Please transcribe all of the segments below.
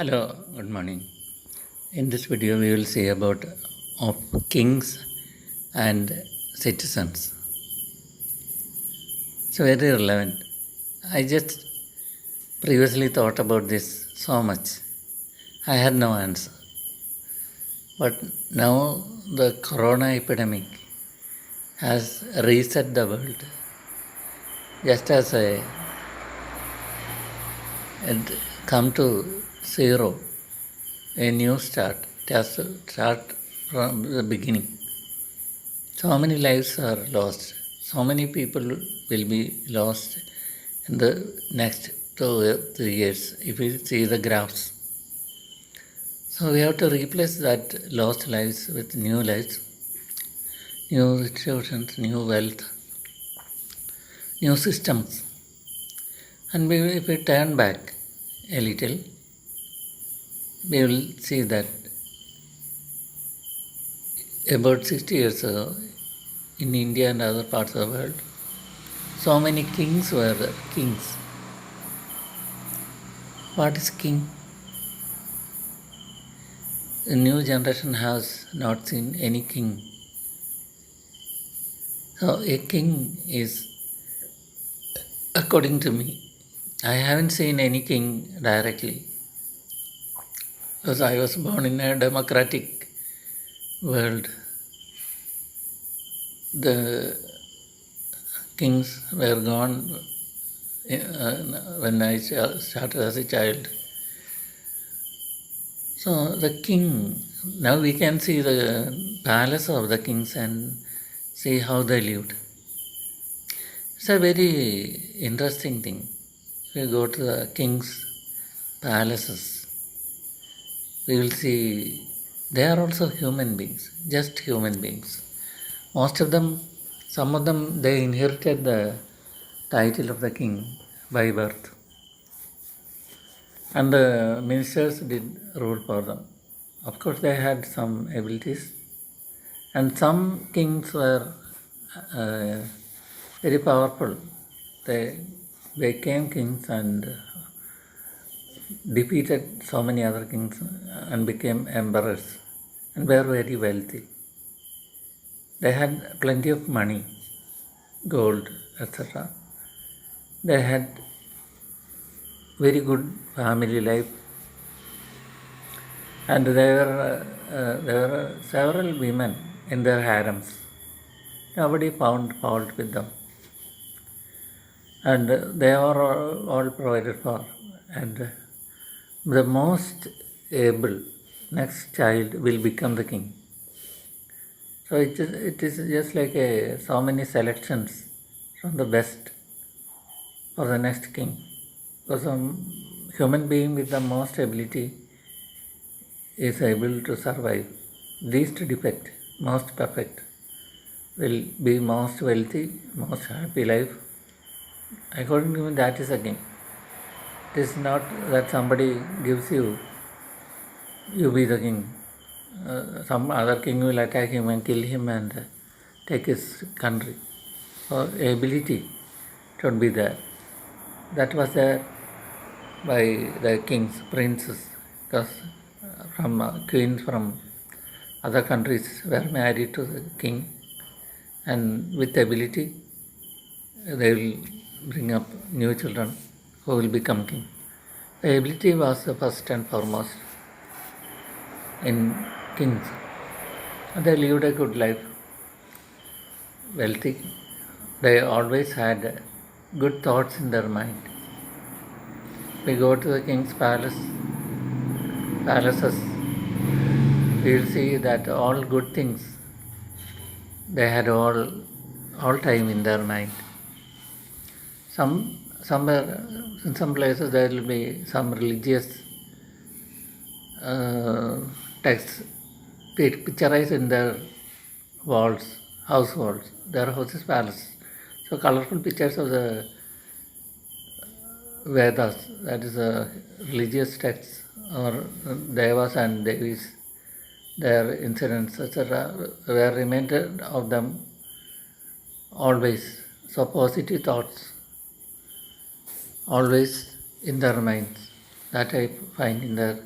Hello, good morning. In this video, we will see about of kings and citizens. It's very relevant. I just previously thought about this so much. I had no answer. But now the corona epidemic has reset the world. Just as it come to zero, a new start. It has to start from the beginning. So many lives are lost. So many people will be lost in the next 2 3 years if we see the graphs. So we have to replace that lost lives with new lives, new institutions, new wealth, new systems. And if we turn back a little, we will see that about 60 years ago in India and other parts of the world, so many kings were there, kings. What is king? The new generation has not seen any king. So a king is, according to me, I haven't seen any king directly because I was born in a democratic world. The kings were gone when I started as a child. So the king, now we can see the palace of the kings and see how they lived. It's a very interesting thing. If you go to the king's palaces, we will see they are also human beings, just human beings. Most of them, some of them, they inherited the title of the king by birth. And the ministers did rule for them. Of course, they had some abilities, and some kings were very powerful. They became kings and defeated so many other kings and became emperors and were very wealthy. They had plenty of money, gold, etc. They had very good family life, and there were several women in their harems. Nobody found fault with them, and they were all provided for. And the most able next child will become the king. So it is just like so many selections from the best for the next king. Because a human being with the most ability is able to survive. Least defect, most perfect, will be most wealthy, most happy life. According to me, that is a king. It is not that somebody gives you, you be the king. Some other king will attack him and kill him and take his country. So ability should be there. That was there by the kings, princes, because from queens from other countries were married to the king, and with ability they will bring up new children who will become king. The ability was the first and foremost in kings. They lived a good life, wealthy. They always had good thoughts in their mind. We go to the king's palaces, we will see that all good things they had all time in their mind. Somewhere in some places there will be some religious texts picturized in their walls, house walls, their houses, palace. So colorful pictures of the Vedas, that is religious texts, or devas and devis, their incidents, etc., were reminded of them always. So positive thoughts always in their minds. that I find in their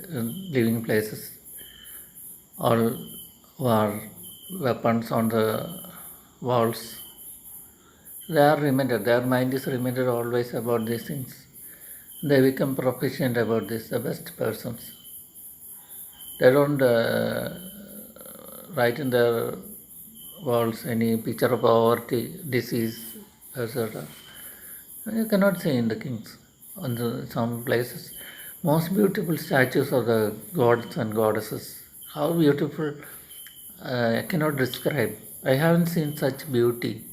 living places. All war weapons on the walls. They are reminded, their mind is reminded always about these things. They become proficient about this, the best persons. They don't write in their walls any picture of poverty, disease, etc. You cannot see in the kings. On some places, most beautiful statues of the gods and goddesses. How beautiful! I cannot describe. I haven't seen such beauty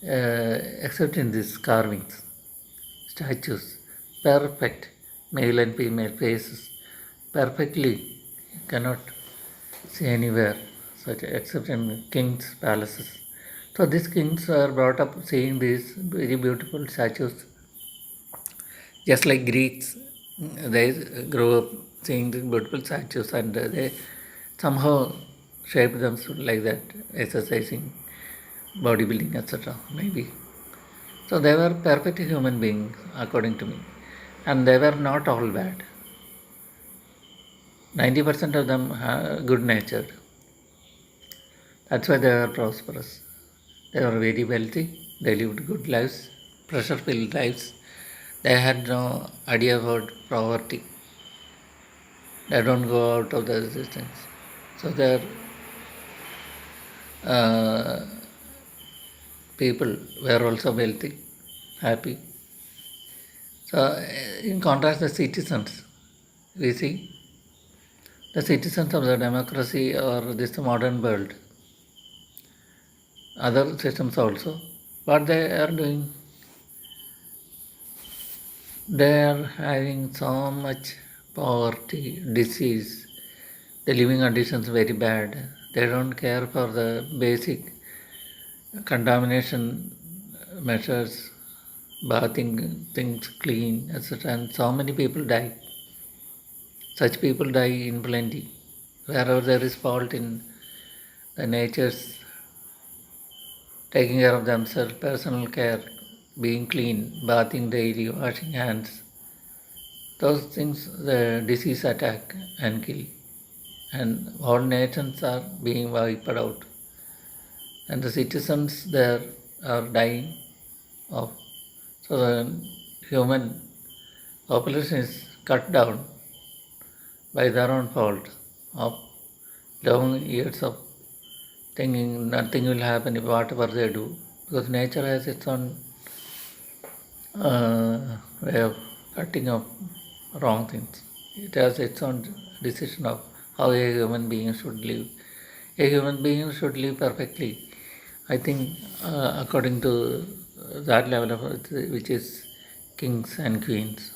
except in these carvings, statues, perfect male and female faces, perfectly. You cannot see anywhere such except in kings' palaces. So these kings are brought up seeing these very beautiful statues, just like Greeks. They grew up seeing the beautiful statues and they somehow shaped them like that, exercising, bodybuilding, etc. Maybe. So they were perfect human beings, according to me, and they were not all bad. 90% of them are good natured. That's why they were prosperous. They were very wealthy. They lived good lives, pressure filled lives. They had no idea about poverty. They don't go out of the resistance. So their uh, people were also wealthy, happy. So, in contrast, the citizens, we see the citizens of the democracy or this modern world, other systems also, what they are doing, they are having so much poverty, disease, the living conditions very bad. They don't care for the basic contamination measures, bathing things clean, etc. And so many people die. Such people die in plenty. Wherever there is fault in the natures, taking care of themselves, personal care, being clean, bathing daily, washing hands, those things the disease attack and kill. And all nations are being wiped out. And the citizens there are dying off. So the human population is cut down by their own fault of long years of thinking nothing will happen if whatever they do, because nature has its own way of cutting off wrong things. It has its own decision of how a human being should live. A human being should live perfectly. I think according to that level of which is kings and queens,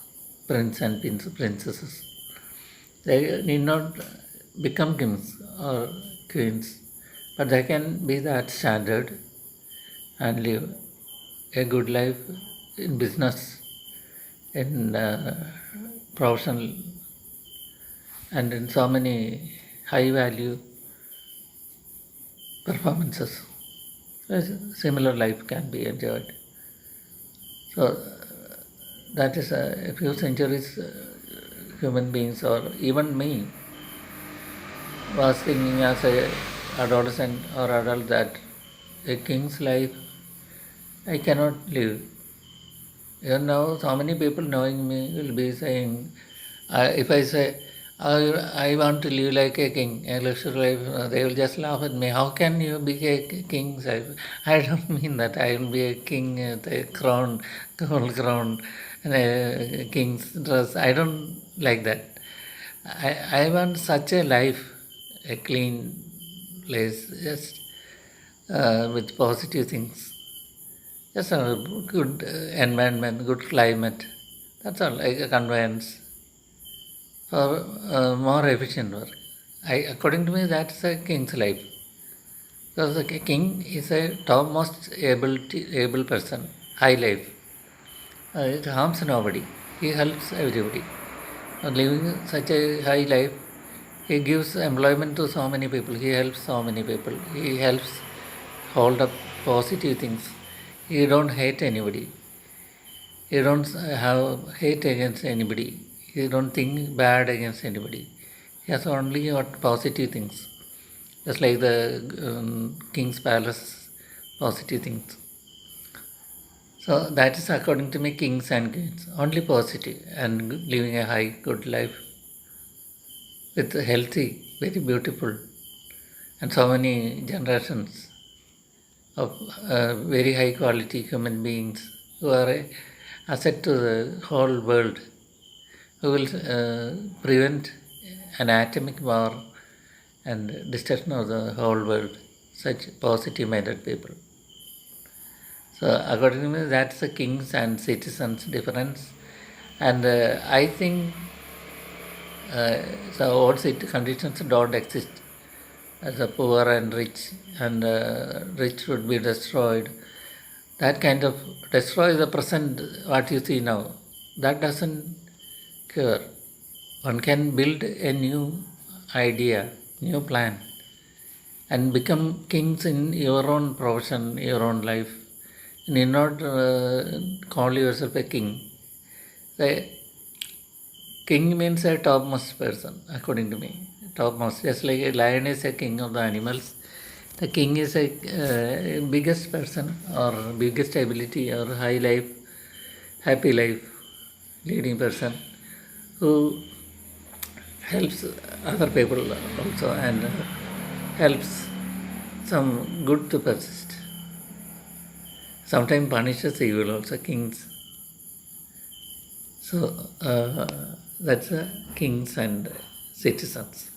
prince and princesses. They need not become kings or queens, but they can be that standard and live a good life in business, in professional, and in so many high value performances. So a similar life can be enjoyed. So that is a few centuries human beings or even me was thinking as a adolescent or adult that a king's life I cannot live. Even now, so many people knowing me will be saying, if I say, I want to live like a king, a luxury life, they will just laugh at me. How can you be a king's wife? I don't mean that. I will be a king with a crown, gold crown, and a king's dress. I don't like that. I want such a life, a clean place, just with positive things. Just a good environment, good climate. That's all, like a conveyance for more efficient work. According to me, that's a king's life. Because the king is a topmost able person, high life. It harms nobody. He helps everybody. Living such a high life, he gives employment to so many people. He helps so many people. He helps hold up positive things. He don't hate anybody. You don't have hate against anybody. You don't think bad against anybody. He has only what positive things. Just like the king's palace, positive things. So that is according to me kings and queens. Only positive and living a high, good life with healthy, very beautiful, and so many generations of very high quality human beings who are a asset to the whole world, who will prevent an atomic war and destruction of the whole world. Such positive minded people. So according to me, that's the kings and citizens difference. And I think so all conditions don't exist as a poor and rich, and rich would be destroyed. That kind of destroy the present, what you see now. That doesn't cure. One can build a new idea, new plan, and become kings in your own profession, your own life. You need not call yourself a king. The king means a topmost person, according to me. Topmost, just like a lion is a king of the animals. The king is a biggest person or biggest ability or high life, happy life leading person who helps other people also and helps some good to persist. Sometimes punishes evil also, kings. So that's kings and citizens.